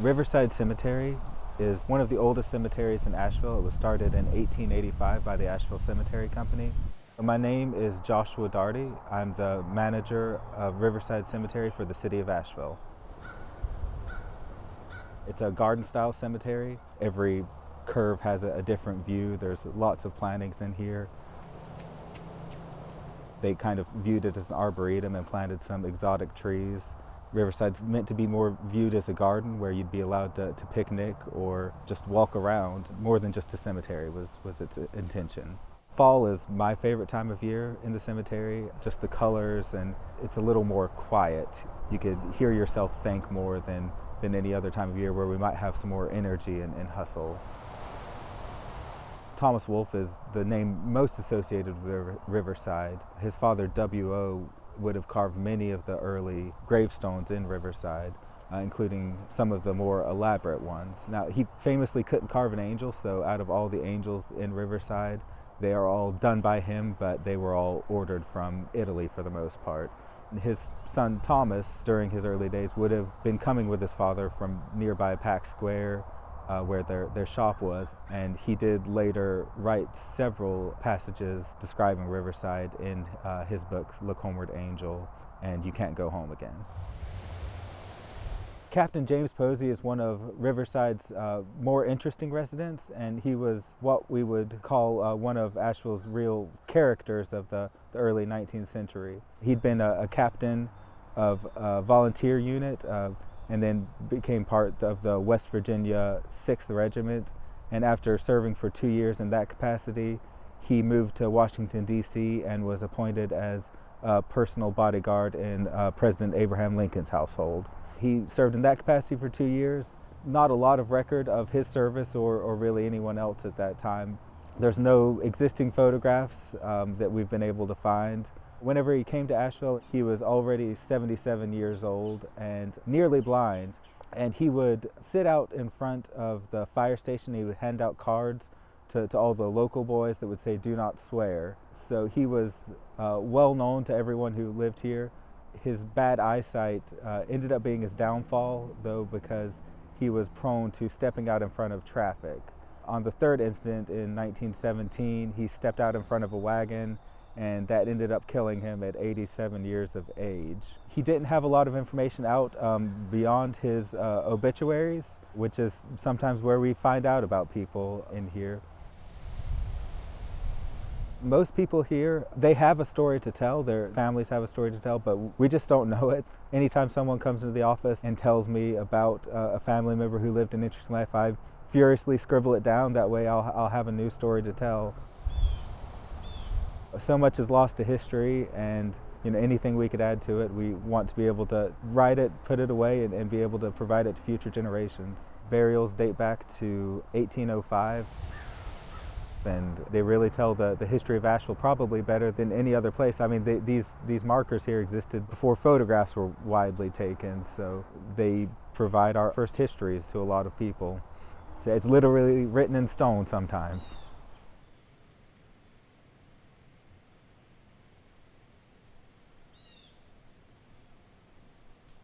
Riverside Cemetery is one of the oldest cemeteries in Asheville. It was started in 1885 by the Asheville Cemetery Company. My name is Joshua Darty. I'm the manager of Riverside Cemetery for the city of Asheville. It's a garden-style cemetery. Every curve has a different view. There's lots of plantings in here. They kind of viewed it as an arboretum and planted some exotic trees. Riverside's meant to be more viewed as a garden where you'd be allowed to picnic or just walk around. More than just a cemetery was its intention. Fall is my favorite time of year in the cemetery, just the colors, and it's a little more quiet. You could hear yourself think more than any other time of year where we might have some more energy and hustle. Thomas Wolfe is the name most associated with Riverside. His father, W.O., would have carved many of the early gravestones in Riverside, including some of the more elaborate ones. Now, he famously couldn't carve an angel, so out of all the angels in Riverside, they are all done by him, but they were all ordered from Italy for the most part. His son Thomas, during his early days, would have been coming with his father from nearby Pack Square, where their shop was, and he did later write several passages describing Riverside in his books, Look Homeward Angel and You Can't Go Home Again. Captain James Posey is one of Riverside's more interesting residents, and he was what we would call one of Asheville's real characters of the early 19th century. He'd been a captain of a volunteer unit, and then became part of the West Virginia 6th Regiment. And after serving for 2 years in that capacity, he moved to Washington D.C. and was appointed as a personal bodyguard in President Abraham Lincoln's household. He served in that capacity for 2 years. Not a lot of record of his service or really anyone else at that time. There's no existing photographs that we've been able to find. Whenever he came to Asheville, he was already 77 years old and nearly blind. And he would sit out in front of the fire station. He would hand out cards to all the local boys that would say, "Do not swear." So he was well known to everyone who lived here. His bad eyesight ended up being his downfall, though, because he was prone to stepping out in front of traffic. On the third incident in 1917, he stepped out in front of a wagon, and that ended up killing him at 87 years of age. He didn't have a lot of information out beyond his obituaries, which is sometimes where we find out about people in here. Most people here, they have a story to tell, their families have a story to tell, but we just don't know it. Anytime someone comes into the office and tells me about a family member who lived an interesting life, I furiously scribble it down. That way I'll have a new story to tell. So much is lost to history, and anything we could add to it, we want to be able to write it, put it away, and be able to provide it to future generations. Burials date back to 1805, and they really tell the history of Asheville probably better than any other place. I mean, these markers here existed before photographs were widely taken, so they provide our first histories to a lot of people. So it's literally written in stone sometimes.